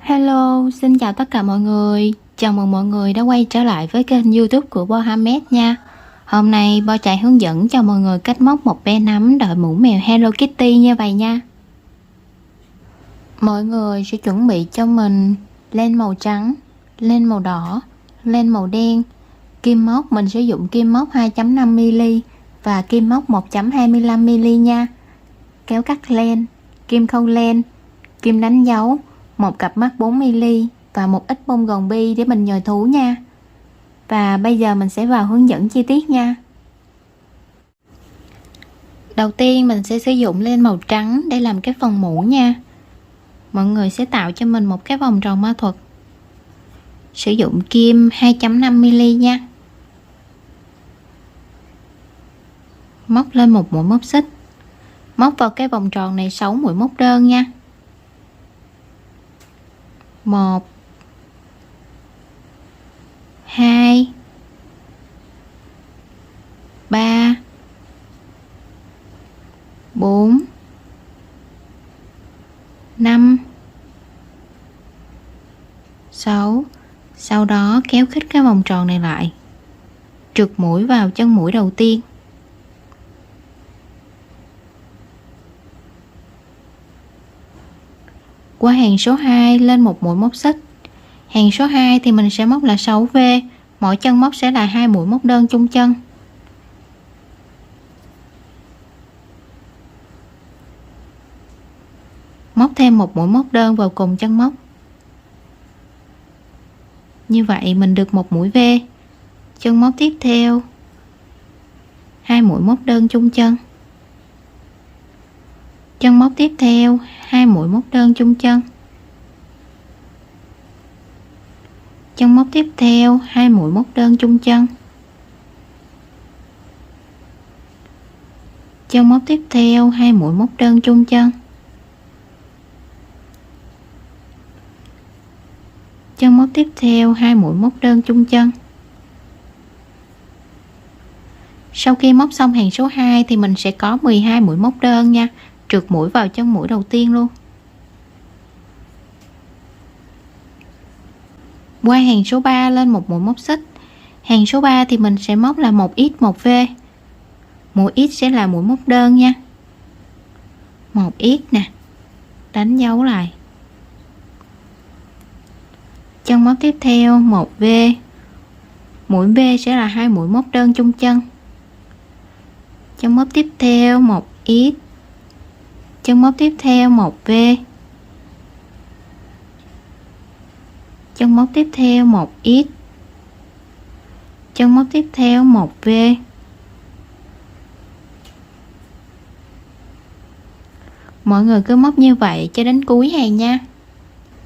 Hello, xin chào tất cả mọi người. Chào mừng mọi người đã quay trở lại với kênh YouTube của Bo Hamed nha. Hôm nay Bo chạy hướng dẫn cho mọi người cách móc một bé nắm đội mũ mèo Hello Kitty như vậy nha. Mọi người sẽ chuẩn bị cho mình len màu trắng, len màu đỏ, len màu đen. Kim móc mình sử dụng kim móc 2.5mm và kim móc 1.25mm nha. Kéo cắt len, kim khâu len, kim đánh dấu, một cặp mắt 4mm và một ít bông gòn bi để mình nhồi thú nha. Và bây giờ mình sẽ vào hướng dẫn chi tiết nha. Đầu tiên mình sẽ sử dụng len màu trắng để làm cái phần mũ nha. Mọi người sẽ tạo cho mình một cái vòng tròn ma thuật. Sử dụng kim 2.5mm nha. Móc lên một mũi móc xích. Móc vào cái vòng tròn này 6 mũi móc đơn nha. 1 2 3 4 5 6. Sau đó kéo khít cái vòng tròn này lại, trượt mũi vào chân mũi đầu tiên. Qua hàng số 2 lên một mũi móc xích. Hàng số 2 thì mình sẽ móc là 6V, mỗi chân móc sẽ là 2 mũi móc đơn chung chân. Móc thêm một mũi móc đơn vào cùng chân móc. Như vậy mình được một mũi V. Chân móc tiếp theo 2 mũi móc đơn chung chân. Chân móc tiếp theo 2 mũi móc đơn chung chân. Chân móc tiếp theo 2 mũi móc đơn chung chân. Chân móc tiếp theo 2 mũi móc đơn chung chân. Chân móc tiếp theo 2 mũi móc đơn chung chân. Sau khi móc xong hàng số 2 thì mình sẽ có 12 mũi móc đơn nha, trượt mũi vào chân mũi đầu tiên luôn. Qua hàng số 3 lên một mũi móc xích. Hàng số 3 thì mình sẽ móc là 1x 1V. Mũi x sẽ là mũi móc đơn nha. 1x nè, đánh dấu lại. Chân móc tiếp theo 1V. Mũi V sẽ là 2 mũi móc đơn chung chân. Chân móc tiếp theo 1x. Chân móc tiếp theo 1V. Chân móc tiếp theo 1x. Chân móc tiếp theo 1V. Mọi người cứ móc như vậy cho đến cuối hàng nha.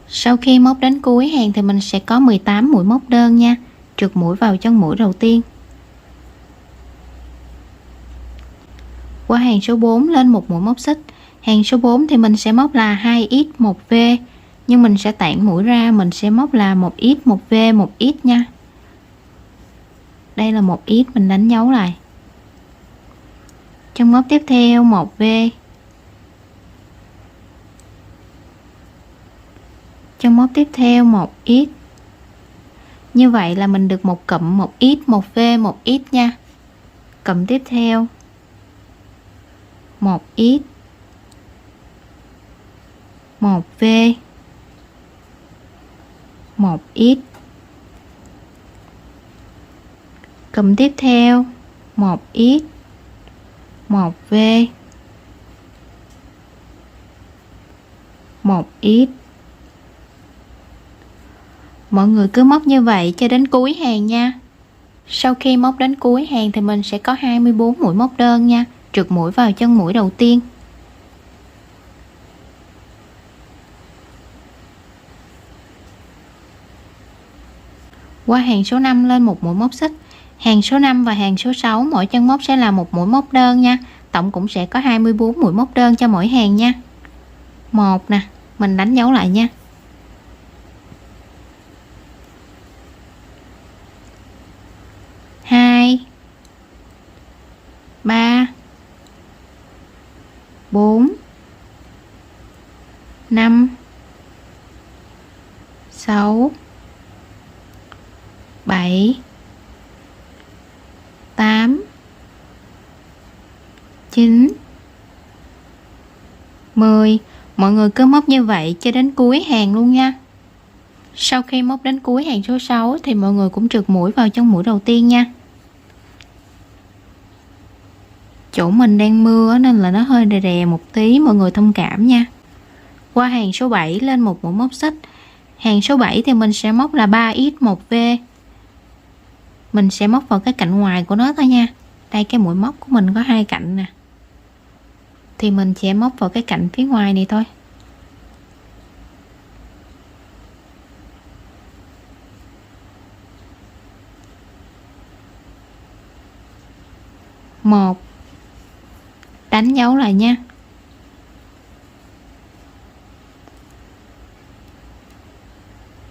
Sau khi móc đến cuối hàng thì mình sẽ có 18 mũi móc đơn nha, trượt mũi vào chân mũi đầu tiên. Qua hàng số 4 lên một mũi móc xích. Hàng số 4 thì mình sẽ móc là 2x 1V, nhưng mình sẽ tản mũi ra, mình sẽ móc là 1x 1V 1x nha. Đây là 1x, mình đánh dấu lại. Chân móc tiếp theo 1V. Chân móc tiếp theo 1x. Như vậy là mình được một cụm 1x 1V 1x nha. Cụm tiếp theo 1x 1V 1x. Cụm tiếp theo 1x 1V 1x. Mọi người cứ móc như vậy cho đến cuối hàng nha. Sau khi móc đến cuối hàng thì mình sẽ có 24 mũi móc đơn nha, trượt mũi vào chân mũi đầu tiên. Qua hàng số 5 lên một mũi móc xích. Hàng số 5 và hàng số 6 mỗi chân móc sẽ là một mũi móc đơn nha. Tổng cũng sẽ có 24 mũi móc đơn cho mỗi hàng nha. 1 nè, mình đánh dấu lại nha. 2 3 4 5 6 7 8 9 10. Mọi người cứ móc như vậy cho đến cuối hàng luôn nha. Sau khi móc đến cuối hàng số 6 thì mọi người cũng trượt mũi vào trong mũi đầu tiên nha. Chỗ mình đang mưa nên là nó hơi đè đè một tí, mọi người thông cảm nha. Qua hàng số 7 lên một mũi móc xích. Hàng số 7 thì mình sẽ móc là 3x1v. Mình sẽ móc vào cái cạnh ngoài của nó thôi nha. Đây cái mũi móc của mình có hai cạnh nè. Thì mình sẽ móc vào cái cạnh phía ngoài này thôi. Một, đánh dấu lại nha.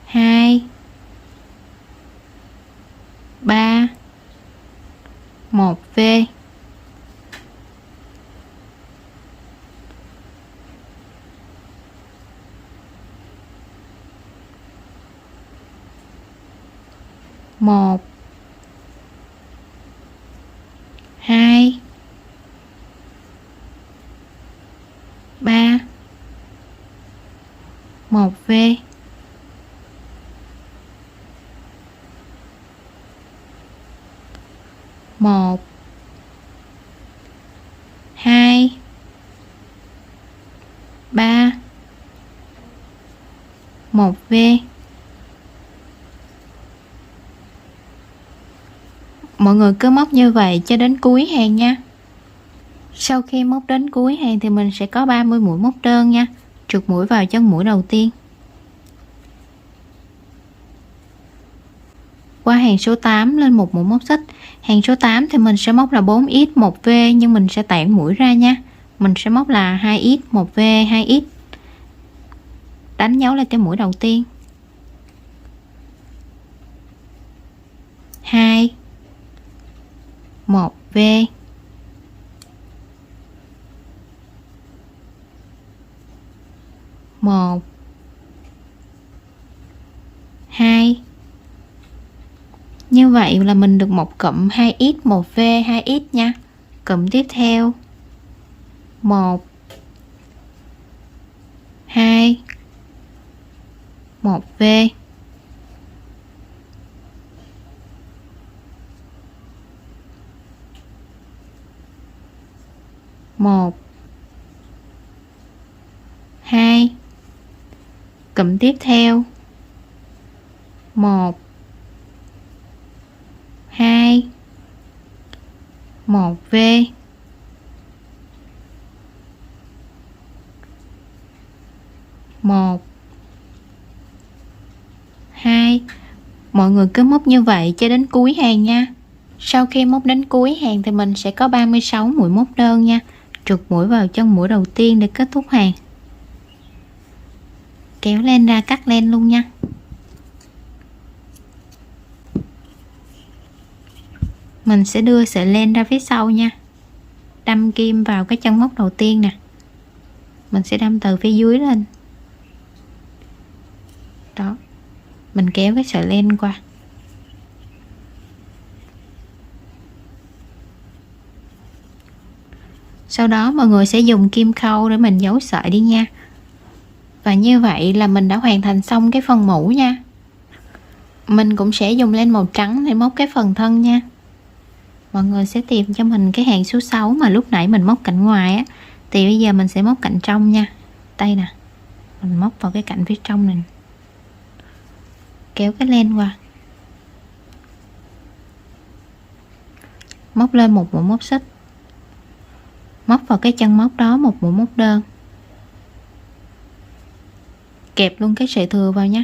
2 3 1v. Một, hai, ba, một v. Một, hai, ba, một v. Mọi người cứ móc như vậy cho đến cuối hàng nha. Sau khi móc đến cuối hàng thì mình sẽ có 30 mũi móc đơn nha. Trượt mũi vào chân mũi đầu tiên. Qua hàng số 8 lên một mũi móc xích. Hàng số 8 thì mình sẽ móc là 4x1v nhưng mình sẽ tản mũi ra nha. Mình sẽ móc là 2x1v 2x. Đánh dấu lên cái mũi đầu tiên. 2 1v. 1 2. Như vậy là mình được một cụm 2x 1v 2x nha. Cụm tiếp theo 1 2 1v. 1 2. Cụm tiếp theo 1 2 1v. 1 2. Mọi người cứ móc như vậy cho đến cuối hàng nha. Sau khi móc đến cuối hàng thì mình sẽ có 36 mũi móc đơn nha. Trượt mũi vào chân mũi đầu tiên để kết thúc hàng. Kéo len ra cắt len luôn nha. Mình sẽ đưa sợi len ra phía sau nha. Đâm kim vào cái chân móc đầu tiên nè. Mình sẽ đâm từ phía dưới lên. Đó. Mình kéo cái sợi len qua. Sau đó mọi người sẽ dùng kim khâu để mình giấu sợi đi nha. Và như vậy là mình đã hoàn thành xong cái phần mũ nha. Mình cũng sẽ dùng len màu trắng để móc cái phần thân nha. Mọi người sẽ tìm cho mình cái hàng số 6 mà lúc nãy mình móc cạnh ngoài á. Thì bây giờ mình sẽ móc cạnh trong nha. Đây nè. Mình móc vào cái cạnh phía trong này. Kéo cái len qua. Móc lên một mũi móc xích. Móc vào cái chân móc đó một mũi móc đơn. Kẹp luôn cái sợi thừa vào nhé.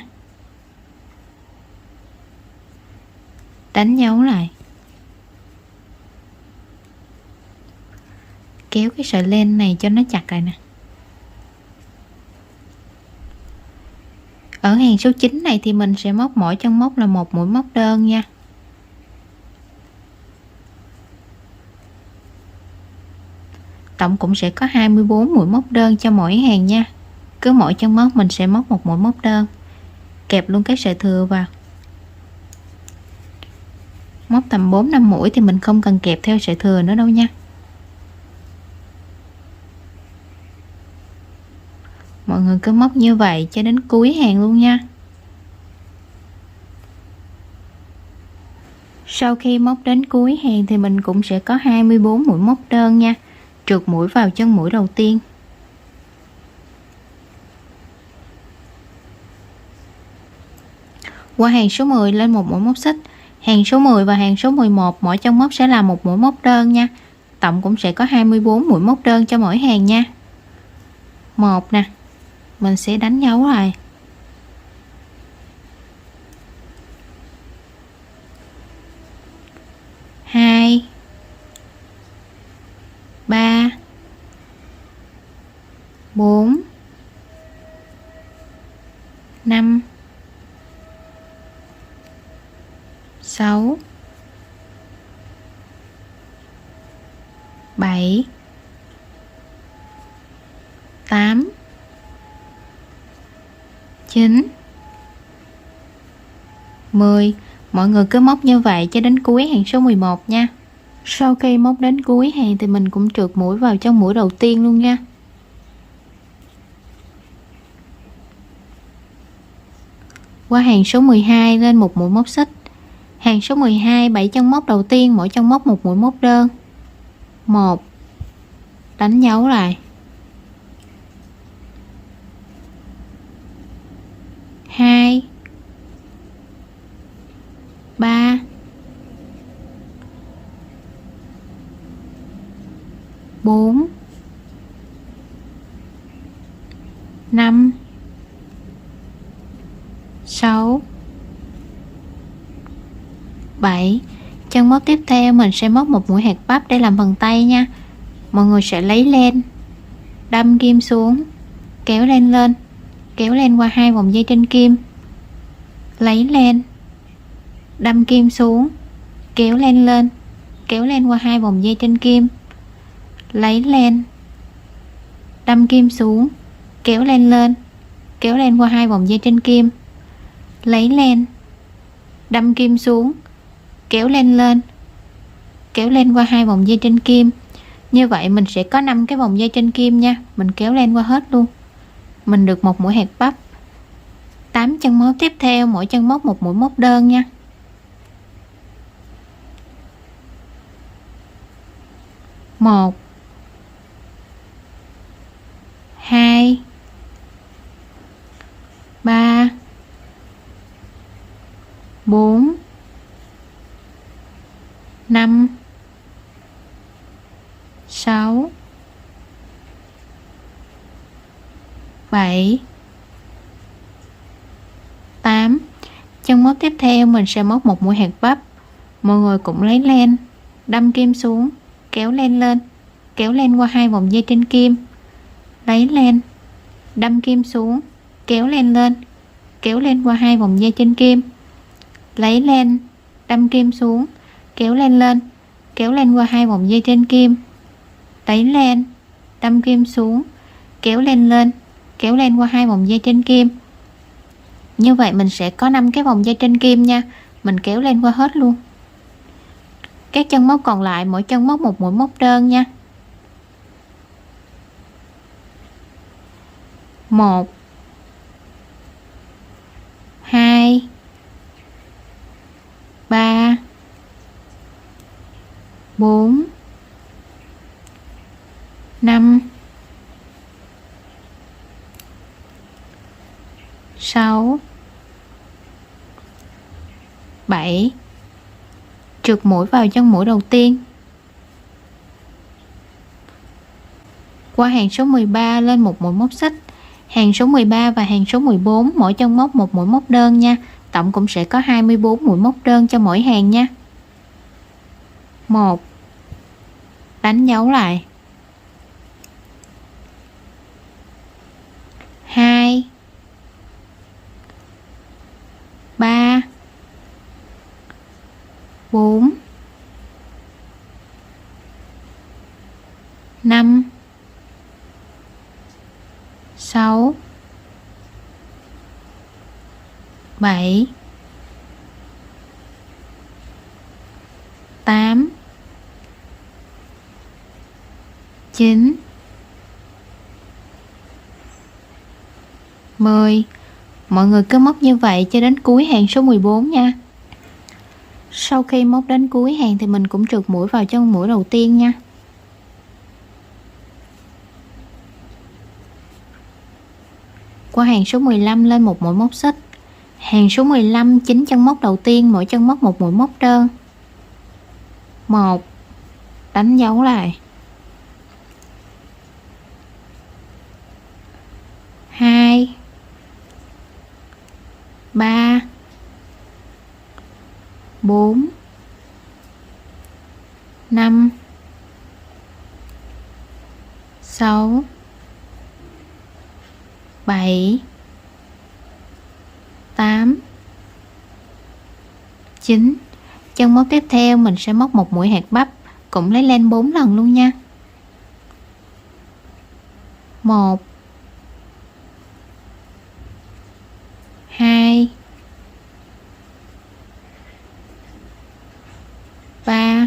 Đánh dấu lại. Kéo cái sợi len này cho nó chặt lại nè. Ở hàng số 9 này thì mình sẽ móc mỗi chân móc là một mũi móc đơn nha. Tổng cũng sẽ có 24 mũi móc đơn cho mỗi hàng nha. Cứ mỗi chân móc mình sẽ móc một mũi móc đơn. kẹp luôn cái sợi thừa vào. Móc tầm 4-5 mũi thì mình không cần kẹp theo sợi thừa nữa đâu nha. Mọi người cứ móc như vậy cho đến cuối hàng luôn nha. Sau khi móc đến cuối hàng thì mình cũng sẽ có 24 mũi móc đơn nha. Trượt mũi vào chân mũi đầu tiên. Qua hàng số 10 lên một mũi móc xích. Hàng số 10 và hàng số 11 mỗi chân móc sẽ là một mũi móc đơn nha. Tổng cũng sẽ có 24 mũi móc đơn cho mỗi hàng nha. 1 nè, mình sẽ đánh dấu lại. 2 3 4 5 6 7 8 9 10. Mọi người cứ móc như vậy cho đến cuối hàng số 11 nha. Sau khi móc đến cuối hàng thì mình cũng trượt mũi vào trong mũi đầu tiên luôn nha. Qua hàng số 12 lên một mũi móc xích. Hàng số 12 7 chân móc đầu tiên mỗi chân móc một mũi móc đơn. 1, đánh dấu lại. 2 3 4 5 6 7. Chân móc tiếp theo mình sẽ móc một mũi hạt bắp để làm phần tay nha. Mọi người sẽ lấy len, đâm kim xuống, kéo len lên, kéo len qua 2 vòng dây trên kim, lấy len, đâm kim xuống, kéo len lên, kéo len qua 2 vòng dây trên kim, lấy len, đâm kim xuống, kéo len lên, kéo len qua 2 vòng dây trên kim, lấy len, đâm kim xuống, kéo len lên, kéo len qua 2 vòng dây trên kim. Như vậy mình sẽ có 5 cái vòng dây trên kim nha. Mình kéo len qua hết luôn. Mình được một mũi hạt bắp. 8 chân móc tiếp theo mỗi chân móc một mũi móc đơn nha. 1 2 3 4 5 6 7 8. Chân móc tiếp theo mình sẽ móc một mũi hạt bắp. Mọi người cũng lấy len, đâm kim xuống, kéo len lên, kéo len qua 2 vòng dây trên kim, lấy len, đâm kim xuống, kéo len lên, kéo len qua 2 vòng dây trên kim, lấy len, đâm kim xuống, kéo len lên, kéo len qua 2 vòng dây trên kim, lấy len, đâm kim xuống, kéo len lên, kéo len qua 2 vòng dây trên kim. Như vậy mình sẽ có 5 cái vòng dây trên kim nha. Mình kéo len qua hết luôn. Các chân móc còn lại mỗi chân móc một mũi móc đơn nha. 1 2 3 4 5 6 7. Trượt mũi vào chân mũi đầu tiên. Qua hàng số 13 lên một mũi móc xích. Hàng số 13 và hàng số 14 mỗi chân móc một mũi móc đơn nha. Tổng cũng sẽ có 24 mũi móc đơn cho mỗi hàng nha. 1, đánh dấu lại. 2 3 4 5 6 7 8 9 10. Mọi người cứ móc như vậy cho đến cuối hàng số 14 nha. Sau khi móc đến cuối hàng thì mình cũng trượt mũi vào chân mũi đầu tiên nha. Qua hàng số 15 lên một mũi móc xích. Hàng số 15 9 chân móc đầu tiên, mỗi chân móc một mũi móc đơn. 1, đánh dấu lại. 2 3 4 5 6 7 8 9. Chân móc tiếp theo mình sẽ móc một mũi hạt bắp, cũng lấy len 4 lần luôn nha. 1 2 3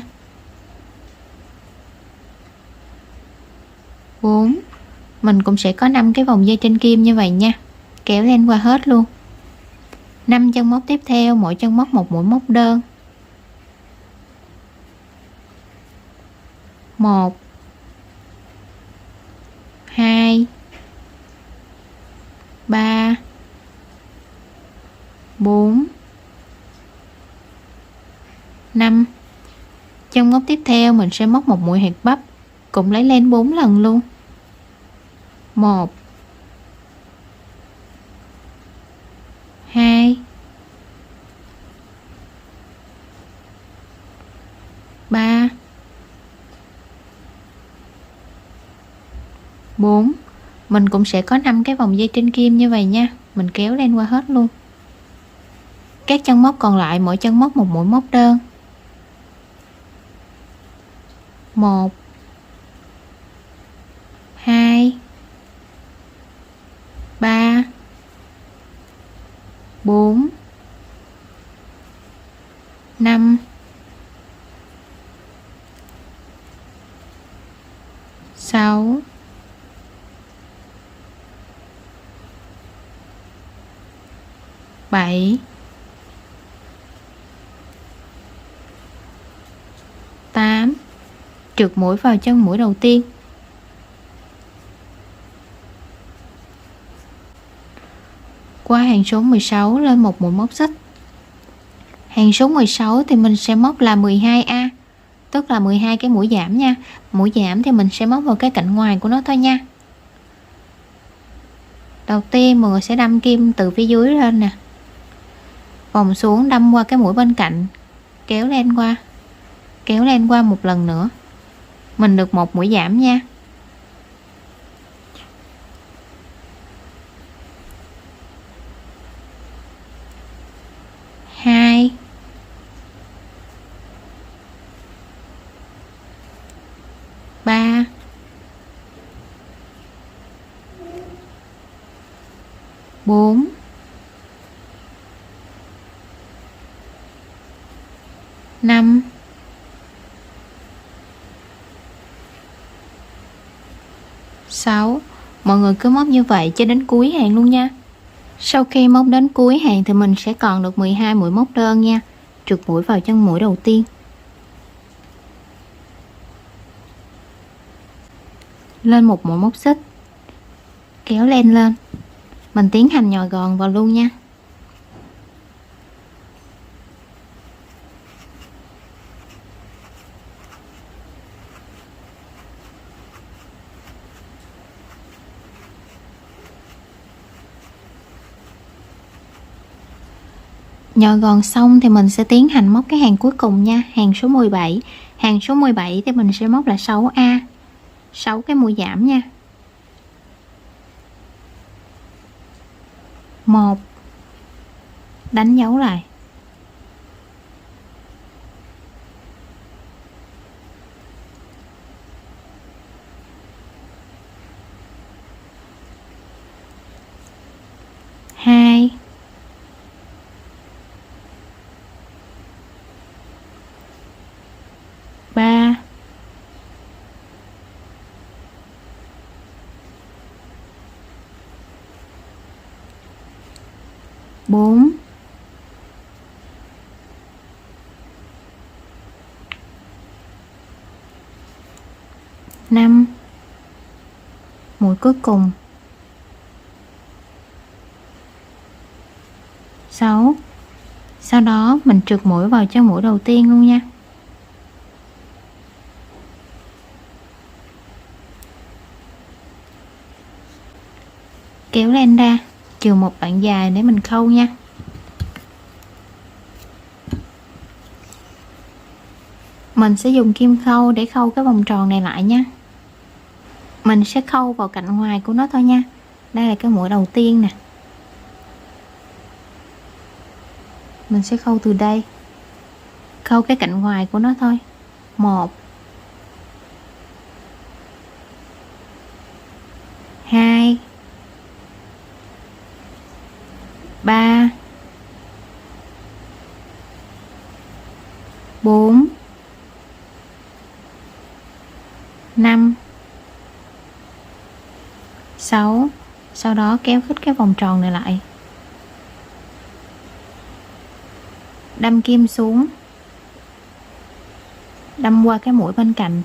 4. Mình cũng sẽ có 5 cái vòng dây trên kim như vậy nha, kéo len qua hết luôn. 5 chân móc tiếp theo, mỗi chân móc một mũi móc đơn. 1 2 3 4 5. Chân móc tiếp theo mình sẽ móc một mũi hạt bắp, cũng lấy len 4 lần luôn. 1 2 3 4. Mình cũng sẽ có 5 cái vòng dây trên kim như vậy nha, mình kéo len qua hết luôn. Các chân móc còn lại mỗi chân móc một mũi móc đơn. 1 2 3 4 5 6 7 8. Trượt mũi vào chân mũi đầu tiên. Qua hàng số 16 lên một mũi móc xích. Hàng số 16 thì mình sẽ móc là 12A, tức là 12 cái mũi giảm nha. Mũi giảm thì mình sẽ móc vào cái cạnh ngoài của nó thôi nha. Đầu tiên mọi người sẽ đâm kim từ phía dưới lên nè, vòng xuống đâm qua cái mũi bên cạnh, kéo len qua một lần nữa, mình được một mũi giảm nha. Hai, 3 4 5 6. Mọi người cứ móc như vậy cho đến cuối hàng luôn nha. Sau khi móc đến cuối hàng thì mình sẽ còn được 12 mũi móc đơn nha. Trượt mũi vào chân mũi đầu tiên, lên một mũi móc xích, kéo len lên, mình tiến hành nhồi gòn vào luôn nha. Nhồi gòn xong thì mình sẽ tiến hành móc cái hàng cuối cùng nha, hàng số 17. Hàng số 17 thì mình sẽ móc là 6A, 6 cái mũi giảm nha. 1, đánh dấu lại. 2, 4, 5, mũi cuối cùng, 6. Sau đó mình trượt mũi vào cho mũi đầu tiên luôn nha. Kéo len ra, chừa một đoạn dài để mình khâu nha. Mình sẽ dùng kim khâu để khâu cái vòng tròn này lại nha. Mình sẽ khâu vào cạnh ngoài của nó thôi nha. Đây là cái mũi đầu tiên nè. Mình sẽ khâu từ đây, khâu cái cạnh ngoài của nó thôi. 1, 2, 3, 4, 5, 6. Sau đó kéo khít cái vòng tròn này lại, đâm kim xuống, đâm qua cái mũi bên cạnh,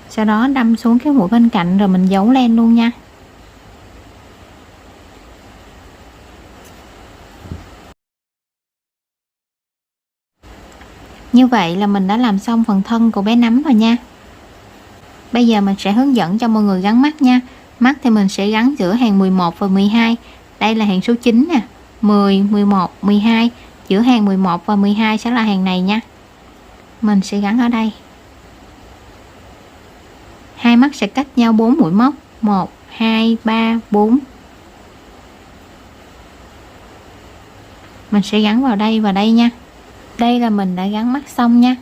sau đó đâm xuống cái mũi bên cạnh rồi mình giấu len luôn nha. Như vậy là mình đã làm xong phần thân của bé nấm rồi nha. Bây giờ mình sẽ hướng dẫn cho mọi người gắn mắt nha. Mắt thì mình sẽ gắn giữa hàng 11 và 12. Đây là hàng số 9 nè, 10, 11, 12. Giữa hàng 11 và 12 sẽ là hàng này nha. Mình sẽ gắn ở đây. Hai mắt sẽ cách nhau 4 mũi móc. 1, 2, 3, 4. Mình sẽ gắn vào đây và đây nha. Đây là mình đã gắn mắt xong nha.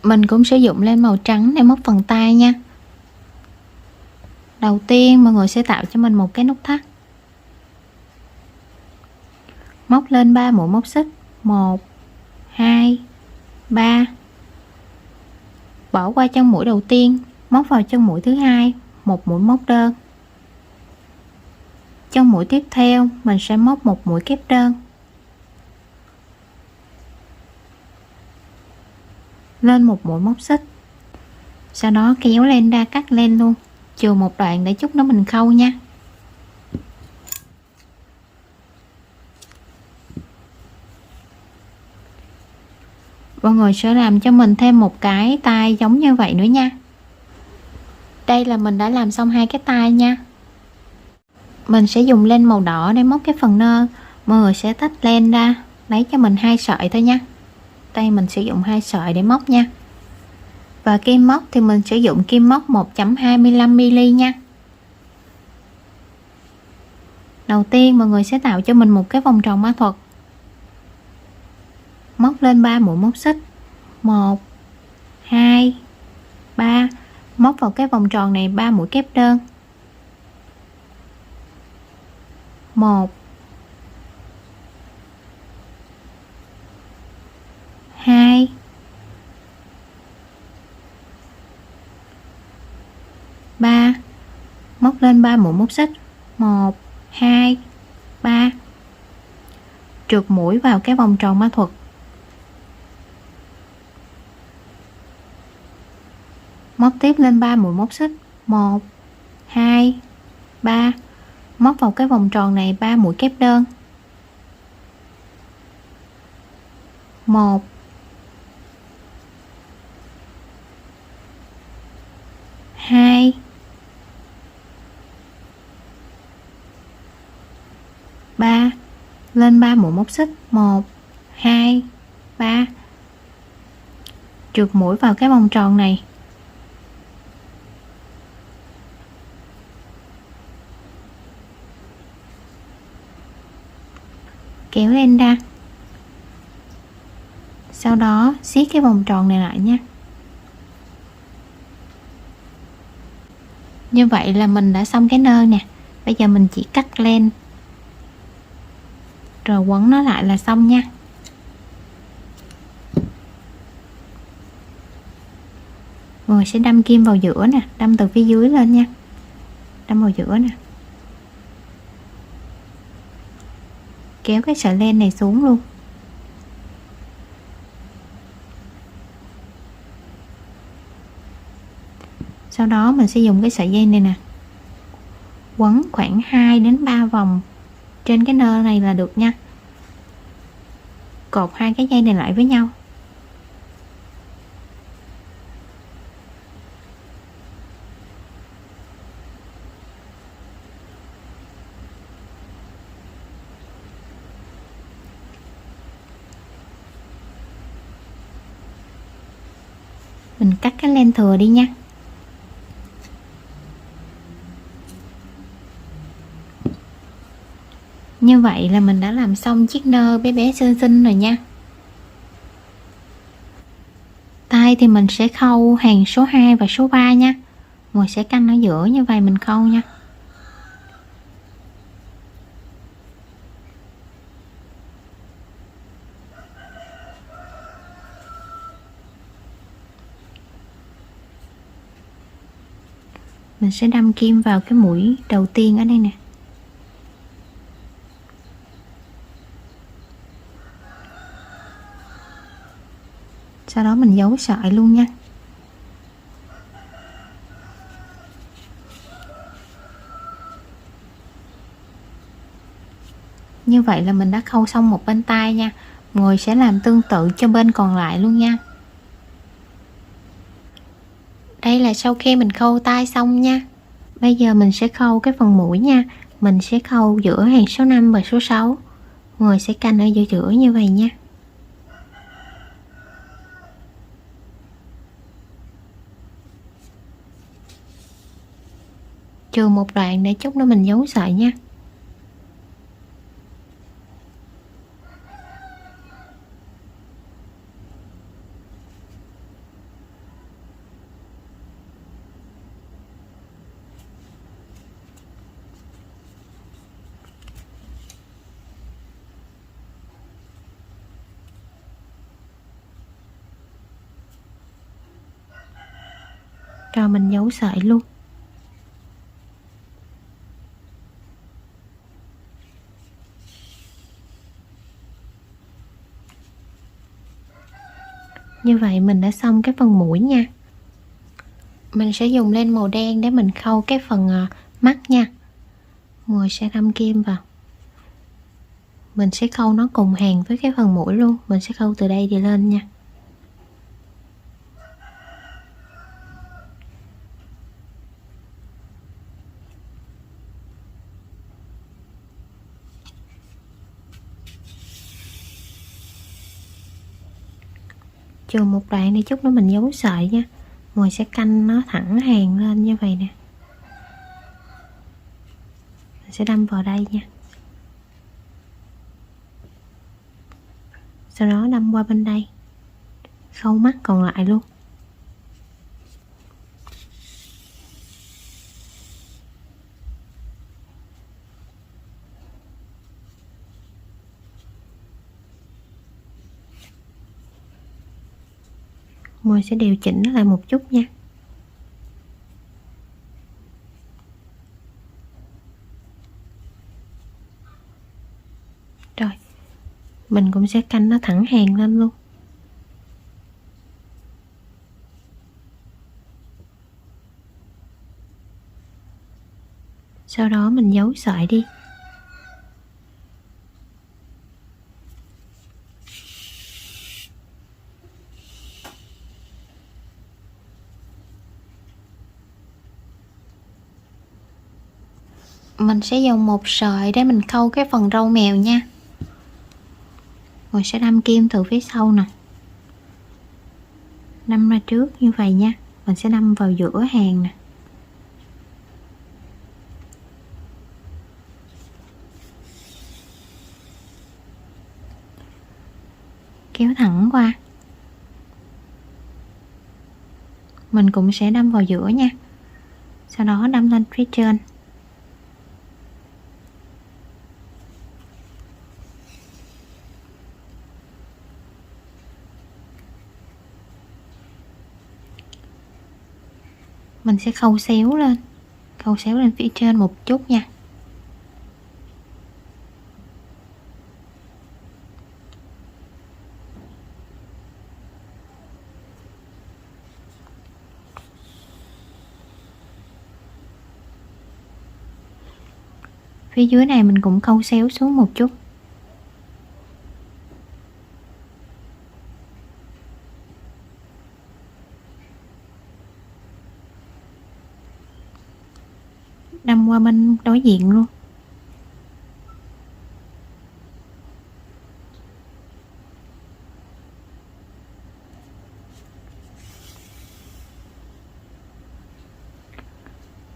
Mình cũng sử dụng len màu trắng để móc phần tay nha. Đầu tiên mọi người sẽ tạo cho mình một cái nút thắt. Móc lên 3 mũi móc xích. 1, 2, 3. Bỏ qua chân mũi đầu tiên, móc vào chân mũi thứ hai, một mũi móc đơn. Chân mũi tiếp theo mình sẽ móc một mũi kép đơn. Lên một mũi móc xích. Sau đó kéo len ra cắt len luôn, chừa một đoạn để chút nữa mình khâu nha. Mọi người sẽ làm cho mình thêm một cái tay giống như vậy nữa nha. Đây là mình đã làm xong hai cái tay nha. Mình sẽ dùng len màu đỏ để móc cái phần nơ. Mọi người sẽ tách len ra, lấy cho mình 2 sợi thôi nha. Đây mình sử dụng 2 sợi để móc nha. Và kim móc thì mình sử dụng kim móc 1.25mm nha. Đầu tiên mọi người sẽ tạo cho mình một cái vòng tròn ma thuật. Móc lên 3 mũi móc xích. 1, 2, 3. Móc vào cái vòng tròn này 3 mũi kép đơn. 1, 2, 3. Móc lên 3 mũi móc xích. 1, 2, 3. Trượt mũi vào cái vòng tròn ma thuật. Móc tiếp lên 3 mũi móc xích. 1, 2, 3. Móc vào cái vòng tròn này 3 mũi kép đơn. 1, 2, 3. Lên 3 mũi móc xích. 1, 2, 3. Trượt mũi vào cái vòng tròn này. Kéo len ra. Sau đó siết cái vòng tròn này lại nha. Như vậy là mình đã xong cái nơ nè. Bây giờ mình chỉ cắt len rồi quấn nó lại là xong nha. Rồi sẽ đâm kim vào giữa nè, đâm từ phía dưới lên nha. đâm vào giữa nè, kéo cái sợi len này xuống luôn. Sau đó mình sẽ dùng cái sợi dây này nè, quấn khoảng 2 đến 3 vòng trên cái nơ này là được nha. Cột hai cái dây này lại với nhau. Mình cắt cái len thừa đi nha. Như vậy là mình đã làm xong chiếc nơ bé bé xinh xinh rồi nha. Tay thì mình sẽ khâu hàng số 2 và số 3 nha. Mình sẽ canh ở giữa như vậy mình khâu nha. Mình sẽ đâm kim vào cái mũi đầu tiên ở đây nè. Sau đó mình giấu sợi luôn nha. Như vậy là mình đã khâu xong một bên tay nha. Người sẽ làm tương tự cho bên còn lại luôn nha. Đây là sau khi mình khâu tay xong nha. Bây giờ mình sẽ khâu cái phần mũi nha. Mình sẽ khâu giữa hàng số 5 và số 6. Người sẽ canh ở giữa như vậy nha. Chừa một đoạn để chút nữa mình giấu sợi nha. Rồi mình giấu sợi luôn. Như vậy mình đã xong cái phần mũi nha. Mình sẽ dùng len màu đen để mình khâu cái phần mắt nha. Người sẽ đâm kim vào. Mình sẽ khâu nó cùng hàng với cái phần mũi luôn. Mình sẽ khâu từ đây đi lên nha. Chừa một đoạn đi chút nữa mình giấu sợi nha. Mình sẽ canh nó thẳng hàng lên như vậy nè. Mình sẽ đâm vào đây nha. Sau đó đâm qua bên đây, khâu mắt còn lại luôn. Mình sẽ điều chỉnh nó lại một chút nha. Rồi, mình cũng sẽ canh nó thẳng hàng lên luôn. Sau đó mình giấu sợi đi. Mình sẽ dùng một sợi để mình khâu cái phần râu mèo nha. Rồi sẽ đâm kim từ phía sau nè, đâm ra trước như vậy nha. Mình sẽ đâm vào giữa hàng nè. Kéo thẳng qua. Mình cũng sẽ đâm vào giữa nha. Sau đó đâm lên phía trên. Mình sẽ khâu xéo lên, Câu xéo lên phía trên một chút nha. Phía dưới này mình cũng câu xéo xuống một chút. Đâm qua bên đối diện luôn.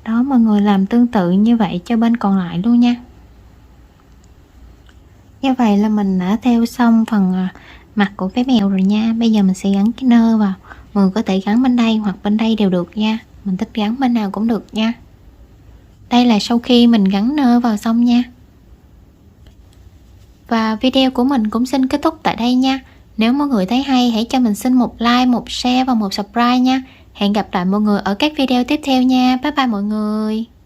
Đó, mọi người làm tương tự như vậy cho bên còn lại luôn nha. Như vậy là mình đã theo xong phần mặt của cái mèo rồi nha. Bây giờ mình sẽ gắn cái nơ vào. Mọi người có thể gắn bên đây hoặc bên đây đều được nha. Mình thích gắn bên nào cũng được nha. Đây là sau khi mình gắn nơ vào xong nha. Và video của mình cũng xin kết thúc tại đây nha. Nếu mọi người thấy hay hãy cho mình xin một like, một share và một subscribe nha. Hẹn gặp lại mọi người ở các video tiếp theo nha. Bye bye mọi người.